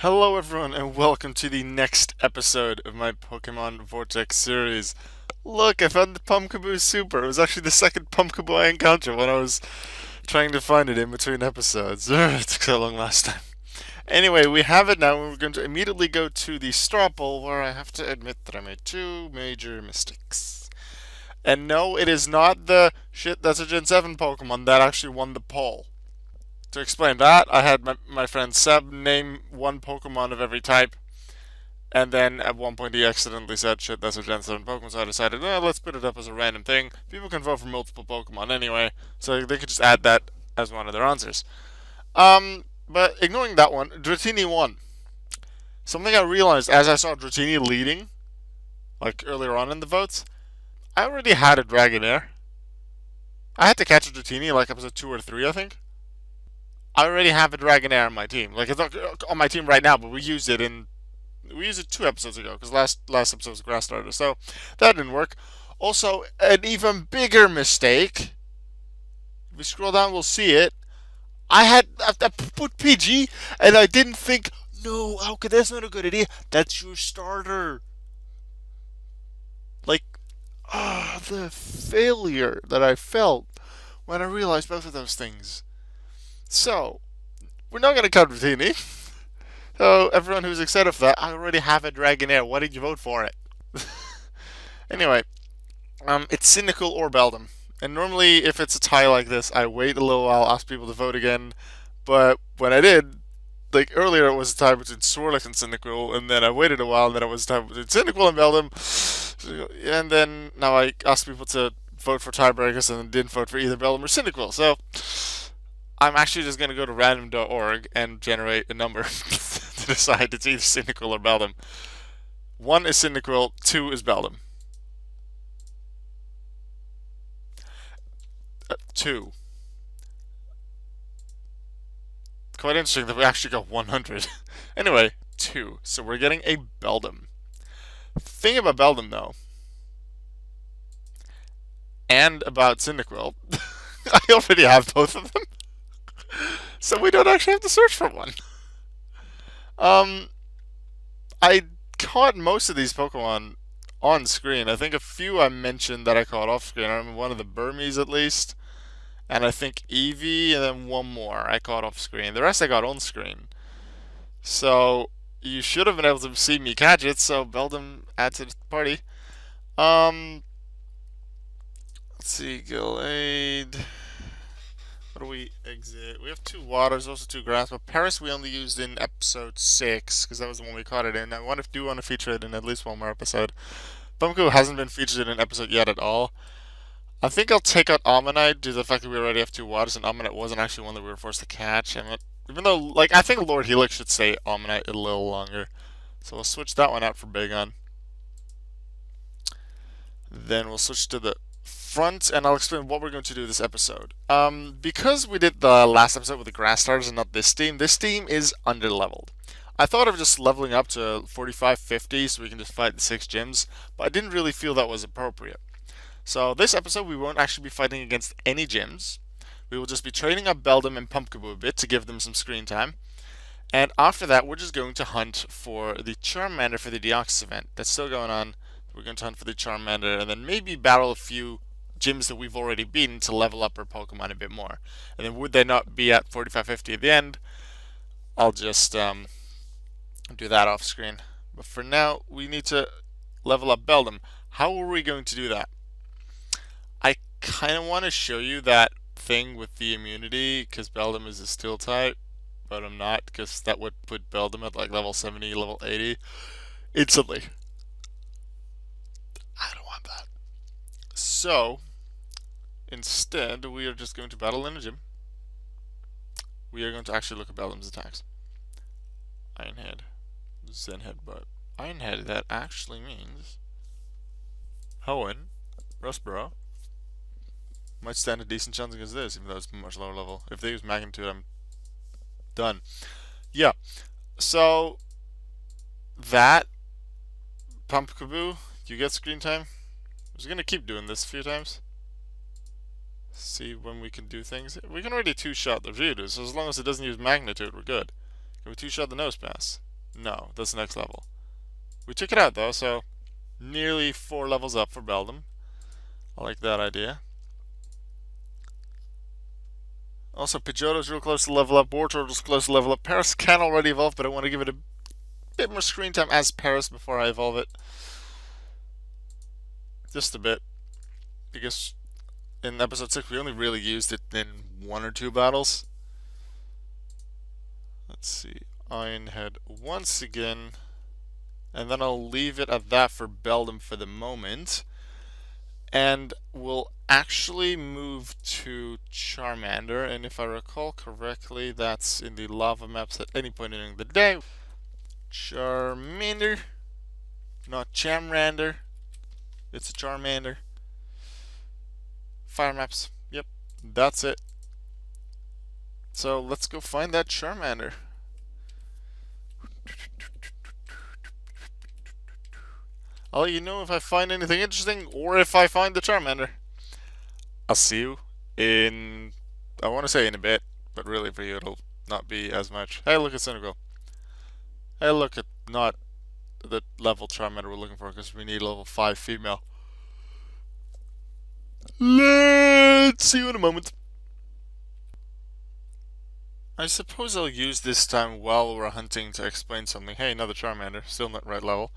Hello everyone and welcome to the next episode of my Pokemon Vortex series. Look, I found the Pumpkaboo Super. It was actually the second Pumpkaboo I encountered when I was trying to find it in between episodes. It took so long last time. Anyway, we have it now and we're going to immediately go to the straw poll where I have to admit that I made two major mistakes. And no, it is not the shit that's a Gen 7 Pokemon that actually won the poll. To explain that, I had my friend Seb name one Pokemon of every type, and then at one point he accidentally said, shit, that's a Gen 7 Pokemon, so I decided, let's put it up as a random thing. People can vote for multiple Pokemon anyway, so they could just add that as one of their answers. But ignoring that one, Dratini won. Something I realized as I saw Dratini leading, like earlier on in the votes, I already had a Dragonair. I had to catch a Dratini like episode 2 or 3, I think. I already have a Dragonair on my team. Like it's not on my team right now, but we used it 2 episodes ago because last episode was Grass Starter, so that didn't work. Also, an even bigger mistake. If we scroll down, we'll see it. I put PG and I didn't think. No, how could that's not a good idea? That's your starter. Like, the failure that I felt when I realized both of those things. So, we're not going to count Rotini. So, everyone who's excited for that, I already have a Dragonair. Why did you vote for it? Anyway, it's Cynical or Beldum. And normally, if it's a tie like this, I wait a little while, ask people to vote again. But when I did, like earlier, it was a tie between Swirlix and Cynical, and then I waited a while, and then it was a tie between Cynical and Beldum. And then now I asked people to vote for tiebreakers and didn't vote for either Beldum or Cynical. So I'm actually just going to go to random.org and generate a number to decide it's either Cynical or Beldum. 1 is Cynical, 2 is Beldum. 2. Quite interesting that we actually got 100. Anyway, 2. So we're getting a Beldum. Thing about Beldum, though, and about Cyndaquil, I already have both of them, so we don't actually have to search for one. Um, I caught most of these Pokemon on screen. I think a few I mentioned that I caught off screen. I remember one of the Burmese at least, and I think Eevee, and then one more I caught off screen. The rest I got on screen. So you should have been able to see me catch it. So Beldum, add to the party. Let's see, Gillade. What do we exit? We have 2 waters, also 2 grass, but Paris we only used in episode 6, because that was the one we caught it in. I do want to feature it in at least one more episode. Pumpkaboo hasn't been featured in an episode yet at all. I think I'll take out Ammonite due to the fact that we already have 2 waters, and Ammonite wasn't actually one that we were forced to catch. Even though, like, I think Lord Helix should stay Ammonite a little longer. So we'll switch that one out for Bagon. Then we'll switch to the front, and I'll explain what we're going to do this episode. Because we did the last episode with the grass starters and not this team is underleveled. I thought of just leveling up to 45, 50 so we can just fight the 6 gyms, but I didn't really feel that was appropriate. So this episode we won't actually be fighting against any gyms. We will just be training up Beldum and Pumpkaboo a bit to give them some screen time. And after that, we're just going to hunt for the Charmander for the Deoxys event. That's still going on. We're going to hunt for the Charmander and then maybe battle a few gyms that we've already beaten to level up our Pokemon a bit more. And then would they not be at 45-50 at the end, I'll just do that off screen. But for now, we need to level up Beldum. How are we going to do that? I kind of want to show you that thing with the immunity because Beldum is a steel type, but I'm not because that would put Beldum at like level 70, level 80 instantly. I don't want that. So, instead, we are just going to battle in a gym. We are going to actually look at Beldum's attacks. Iron Head, Zen Headbutt. Iron Head, that actually means Hoenn, Rustboro, might stand a decent chance against this, even though it's much lower level. If they use Magnitude, I'm done. Yeah, so that Pumpkaboo, you get screen time. I'm just gonna keep doing this a few times. See when we can do things. We can already 2-shot the Geodude, so as long as it doesn't use Magnitude, we're good. Can we 2-shot the Nose Pass? No, that's the next level. We took it out though, so nearly 4 levels up for Beldum. I like that idea. Also, Pidgeotto's real close to level up. Wartortle's close to level up. Paris can already evolve, but I want to give it a bit more screen time as Paris before I evolve it. Just a bit. Because in episode 6 we only really used it in 1 or 2 battles. Let's see. Ironhead once again. And then I'll leave it at that for Beldum for the moment. And we'll actually move to Charmander. And if I recall correctly, that's in the lava maps at any point during the day. Charmander. Not Charmander. It's a Charmander. Fire maps. Yep, that's it. So let's go find that Charmander. I'll let you know if I find anything interesting or if I find the Charmander. I'll see you in, I want to say in a bit, but really for you it'll not be as much. Hey, look at Cynical. Hey, look at not the level Charmander we're looking for because we need level 5 female. Let's see you in a moment. I suppose I'll use this time while we're hunting to explain something. Hey, another Charmander, still not right level.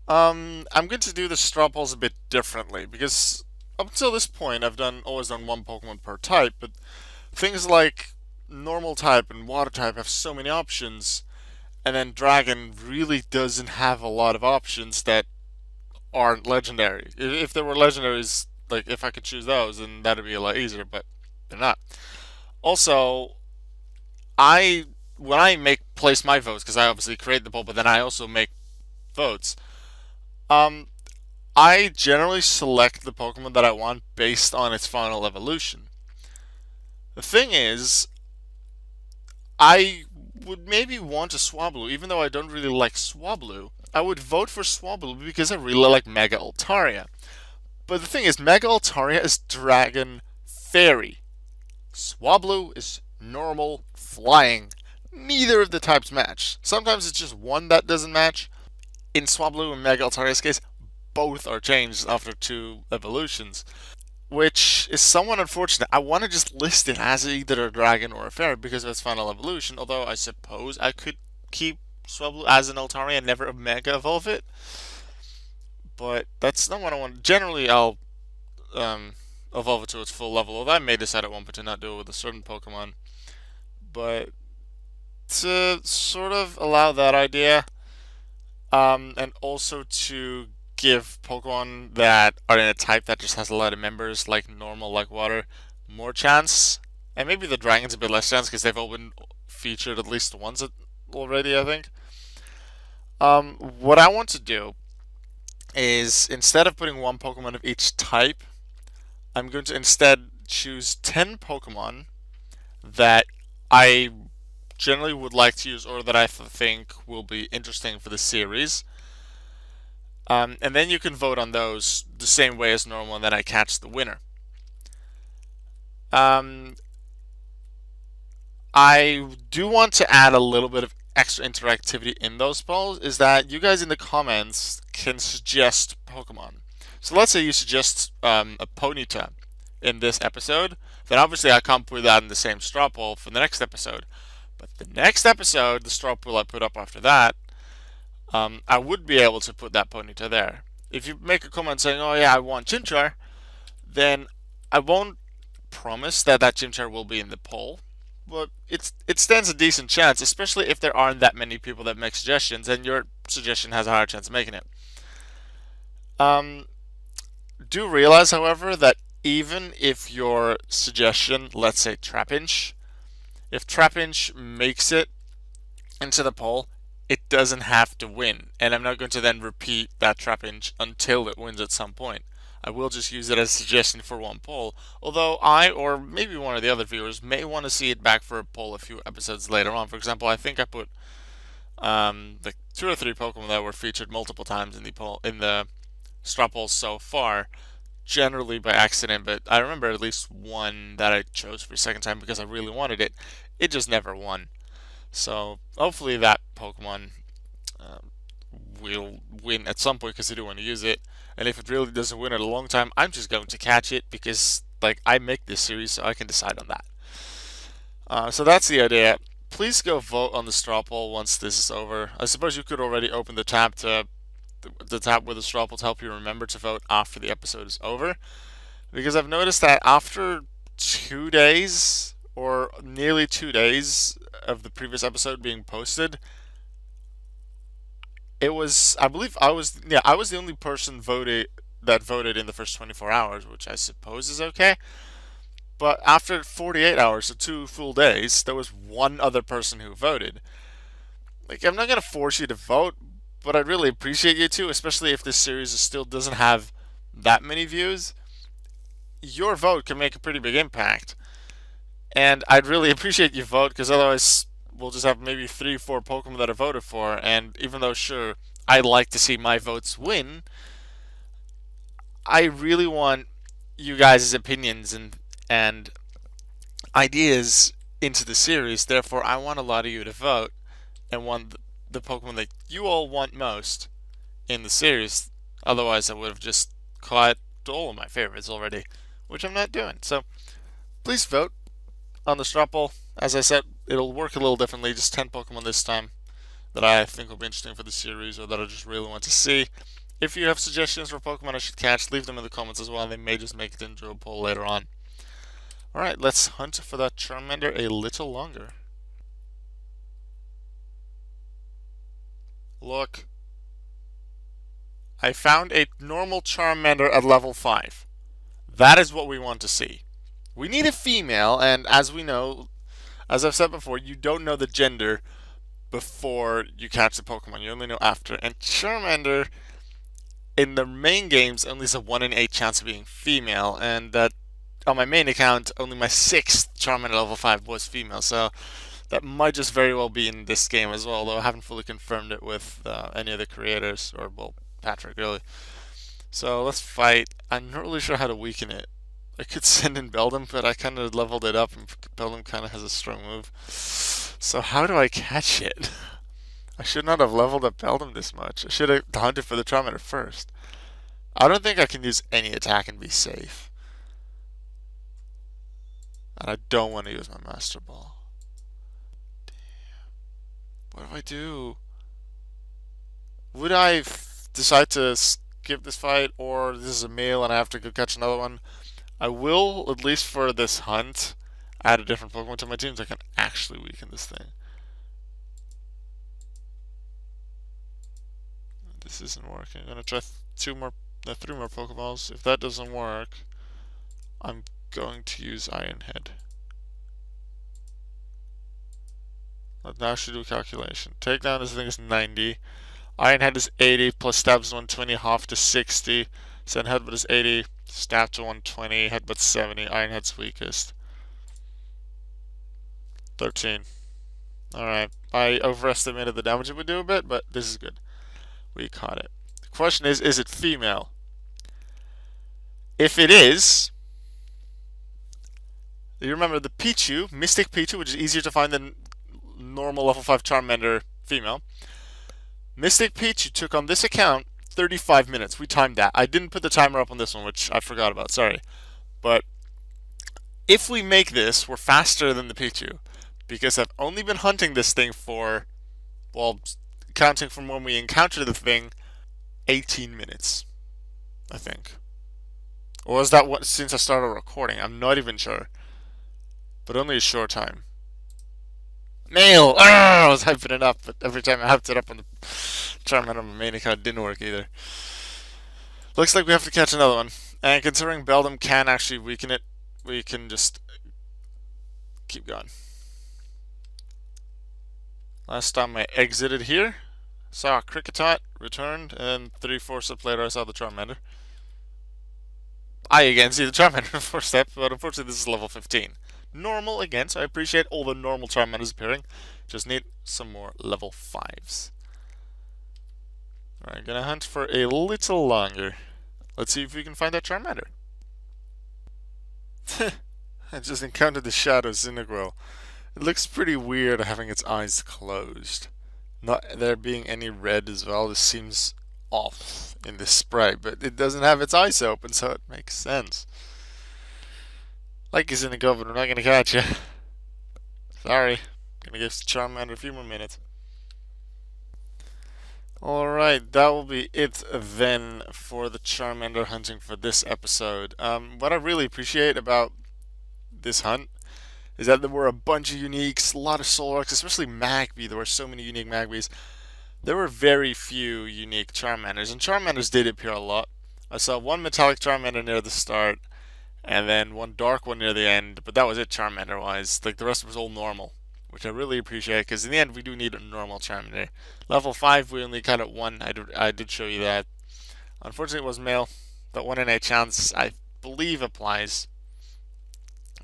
I'm going to do the straw polls a bit differently because up until this point I've always done one Pokemon per type, but things like normal type and water type have so many options, and then Dragon really doesn't have a lot of options that aren't legendary. If there were legendaries, like if I could choose those, then that'd be a lot easier, but they're not. Also, when I place my votes, because I obviously create the poll, but then I also make votes. I generally select the Pokemon that I want based on its final evolution. The thing is, I would maybe want a Swablu, even though I don't really like Swablu. I would vote for Swablu because I really like Mega Altaria. But the thing is, Mega Altaria is Dragon Fairy. Swablu is normal flying. Neither of the types match. Sometimes it's just one that doesn't match. In Swablu and Mega Altaria's case, both are changed after 2 evolutions, which is somewhat unfortunate. I want to just list it as either a dragon or a fairy because of its final evolution, although I suppose I could keep Swablu as an Altaria and never Mega Evolve it. But that's not what I want. Generally, I'll evolve it to its full level, although I may decide at one point to not do it with a certain Pokemon. But to sort of allow that idea, and also to give Pokemon that are in a type that just has a lot of members, like normal, like water, more chance. And maybe the Dragon's a bit less chance because they've all been featured at least once already, I think. What I want to do is, instead of putting one Pokemon of each type, I'm going to instead choose 10 Pokemon that I generally would like to use or that I think will be interesting for the series. And then you can vote on those the same way as normal, and then I catch the winner. I do want to add a little bit of extra interactivity in those polls, is that you guys in the comments can suggest Pokemon. So let's say you suggest a Ponyta in this episode, then obviously I can't put that in the same straw poll for the next episode. But the next episode, the straw poll I put up after that, I would be able to put that Ponyta there. If you make a comment saying, oh yeah, I want Chimchar, then I won't promise that that Chimchar will be in the poll, but it stands a decent chance, especially if there aren't that many people that make suggestions, and your suggestion has a higher chance of making it. Do realize, however, that even if your suggestion, let's say Trapinch, if Trapinch makes it into the poll, it doesn't have to win, and I'm not going to then repeat that Trapinch until it wins at some point. I will just use it as a suggestion for one poll, although I, or maybe one of the other viewers, may want to see it back for a poll a few episodes later on. For example, I think I put like 2 or 3 Pokemon that were featured multiple times in the straw polls so far, generally by accident, but I remember at least one that I chose for a second time because I really wanted it. It just never won. So hopefully that Pokemon um, will win at some point because I do want to use it. And if it really doesn't win at a long time, I'm just going to catch it because like I make this series, so I can decide on that. So that's the idea. Please go vote on the straw poll once this is over. I suppose you could already open the tab to the tab with the straw poll to help you remember to vote after the episode is over. Because I've noticed that after 2 days or nearly 2 days of the previous episode being posted, it was I believe I was the only person voted in the first 24 hours, which I suppose is okay. But after 48 hours, so 2 full days, there was one other person who voted. Like, I'm not gonna force you to vote, but I'd really appreciate you to, especially if this series still doesn't have that many views. Your vote can make a pretty big impact, and I'd really appreciate your vote because otherwise we'll just have maybe 3, 4 Pokemon that are voted for. And even though sure, I'd like to see my votes win, I really want you guys' opinions and ideas into the series. Therefore, I want a lot of you to vote and want the Pokemon that you all want most in the series. Otherwise, I would have just caught all of my favorites already, which I'm not doing. So please vote on the straw poll. As I said, it'll work a little differently. Just 10 Pokemon this time that I think will be interesting for the series or that I just really want to see. If you have suggestions for Pokemon I should catch, leave them in the comments as well. They may just make it into a poll later on. Alright, let's hunt for that Charmander a little longer. Look. I found a normal Charmander at level 5. That is what we want to see. We need a female, and as we know, as I've said before, you don't know the gender before you catch the Pokemon. You only know after. And Charmander, in the main games, only has a 1 in 8 chance of being female, and that on my main account, only my 6th Charmander level 5 was female, so that might just very well be in this game as well, although I haven't fully confirmed it with any of the creators, or, well, Patrick, really. So let's fight. I'm not really sure how to weaken it. I could send in Beldum, but I kind of leveled it up, and Beldum kind of has a strong move. So how do I catch it? I should not have leveled up Beldum this much. I should have hunted for the Charmander first. I don't think I can use any attack and be safe. And I don't want to use my Master Ball. Damn. What do I do? Would I decide to skip this fight, or this is a meal and I have to go catch another one? I will, at least for this hunt, add a different Pokemon to my team so I can actually weaken this thing. This isn't working. I'm gonna try 3 more Pokeballs. If that doesn't work, I'm going to use Iron Head. But now I should do a calculation. Takedown, this thing is 90. Iron Head is 80, plus stabs 120, half to 60. Send Headbutt is 80, stab to 120, Headbutt 70, Iron Head's weakest. 13. Alright, I overestimated the damage it would do a bit, but this is good. We caught it. The question is it female? If it is, you remember the Pichu, Mystic Pichu, which is easier to find than normal level 5 Charmander female. Mystic Pichu took on this account 35 minutes. We timed that. I didn't put the timer up on this one, which I forgot about. Sorry. But if we make this, we're faster than the Pichu. Because I've only been hunting this thing for, well, counting from when we encountered the thing, 18 minutes. I think. Or was that what, since I started recording? I'm not even sure. But only a short time. Nail! I was hyping it up, but every time I hyped it up on the Charmander on my main account, it didn't work either. Looks like we have to catch another one. And considering Beldum can actually weaken it, we can just keep going. Last time I exited here, saw a Kricketot, returned, and 3-4 steps later I saw the Charmander. I again see the Charmander in 4 steps, but unfortunately this is level 15. Normal again, so I appreciate all the normal Charmanders appearing. Just need some more level 5s. Alright, gonna hunt for a little longer. Let's see if we can find that Charmander. I just encountered the Shadow Synagro. It looks pretty weird having its eyes closed. Not there being any red as well. This seems off in this spray, but it doesn't have its eyes open, so it makes sense. Like he's in the cover, we're not gonna catch you. Sorry. Gonna give Charmander a few more minutes. Alright, that will be it then for the Charmander hunting for this episode. What I really appreciate about this hunt is that there were a bunch of uniques, a lot of Solrox, especially Magby. There were so many unique Magbys. There were very few unique Charmanders, and Charmanders did appear a lot. I saw one metallic Charmander near the start, and then one dark one near the end, but that was it Charmander wise. Like, the rest was all normal, which I really appreciate, because in the end we do need a normal Charmander. Level 5 we only got at 1, I did show you that. Unfortunately it was male. That 1 in a chance I believe applies.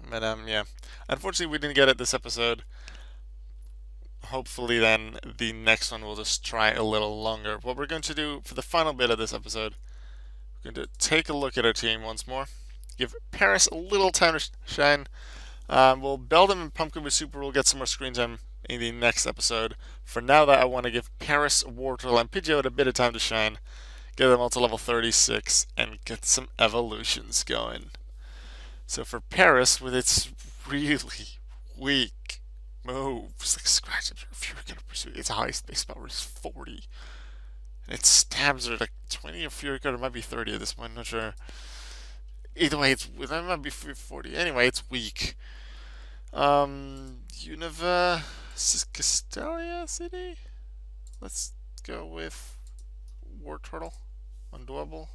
But yeah. Unfortunately we didn't get it this episode. Hopefully then the next one we'll just try a little longer. What we're going to do for the final bit of this episode, we're going to take a look at our team once more. Give Paris a little time to shine. We'll build him in Pumpkaboo Super. We'll get some more screen time in the next episode. For now, that I want to give Paris, Wartortle, and Pidgeot a bit of time to shine. Get them all to level 36 and get some evolutions going. So for Paris, with its really weak moves, like Scratch Up, if you're going to pursue its highest base power is 40. And its stabs are like 20 or Fury Cutter, might be 30 at this point, I'm not sure. Either way, that might be 40. Anyway, it's weak. Unova Castelia City? Let's go with Wartortle on Dwebble.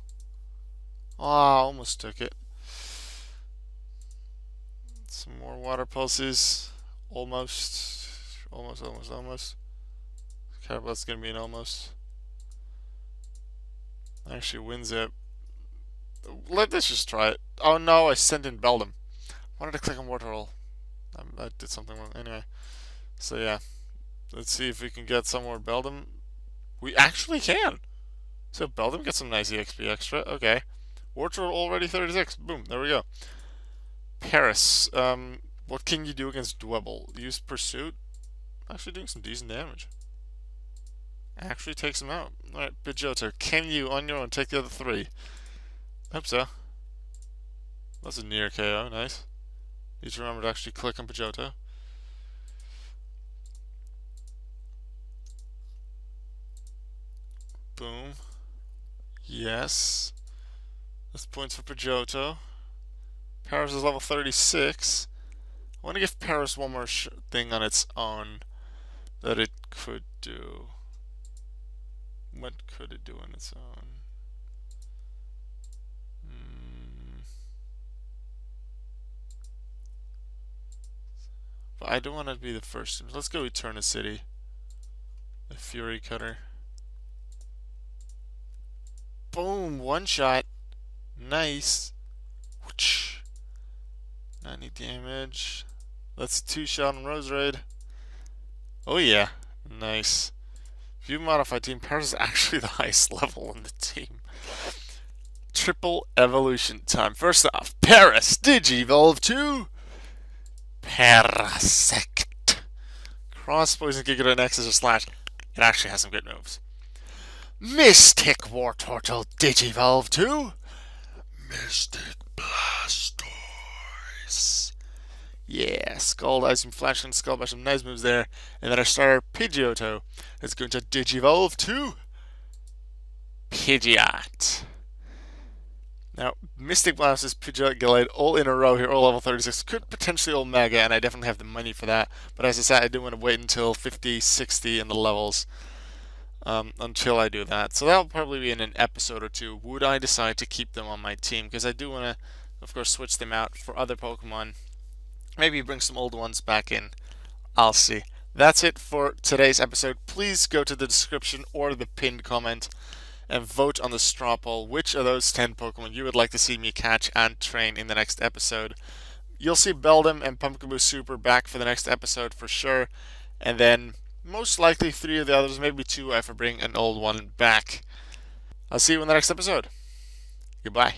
Ah, almost took it. Some more water pulses. Almost. Almost. Carabal's gonna be an almost. Actually wins it. Let's just try it. Oh no, I sent in Beldum. Wanted to click on Wartortle. I did something wrong. Anyway. So yeah. Let's see if we can get some more Beldum. We actually can! So Beldum gets some nice EXP extra. Okay. Wartortle already 36. Boom. There we go. Paris. What can you do against Dwebble? Use Pursuit? Actually doing some decent damage. Actually takes him out. Alright, Pidgeotto, can you on your own take the other 3? Hope so. That's a near KO, nice. Need to remember to actually click on Pidgeotto. Boom. Yes. That's points for Pidgeotto. Paris is level 36. I want to give Paris one more thing on its own that it could do. What could it do on its own? But I don't want to be the first. Let's go Eternicity. The Fury Cutter. Boom! One shot. Nice. 90 damage. That's a 2-shot on Roserade. Oh yeah. Nice. View modified team. Paris is actually the highest level in the team. Triple evolution time. First off, Paris Digivolve to Parasect. Cross Poison Kick or Nexus or Slash. It actually has some good moves. Mystic Wartortle Digivolve to Mystic Blastoise. Yeah, Scald Ice and Flash and Skull Bash, some nice moves there. And then our starter Pidgeotto is going to Digivolve to Pidgeot. Now, Mystic Blastoise, Pidgeot, Gallade, all in a row here, all level 36. Could potentially all Mega, and I definitely have the money for that. But as I said, I do want to wait until 50, 60 in the levels until I do that. So that'll probably be in an episode or two. Would I decide to keep them on my team? Because I do want to, of course, switch them out for other Pokemon. Maybe bring some old ones back in. I'll see. That's it for today's episode. Please go to the description or the pinned comment and vote on the straw poll which of those 10 Pokemon you would like to see me catch and train in the next episode. You'll see Beldum and Pumpkaboo Super back for the next episode for sure. And then most likely 3 of the others, maybe 2 if I bring an old one back. I'll see you in the next episode. Goodbye.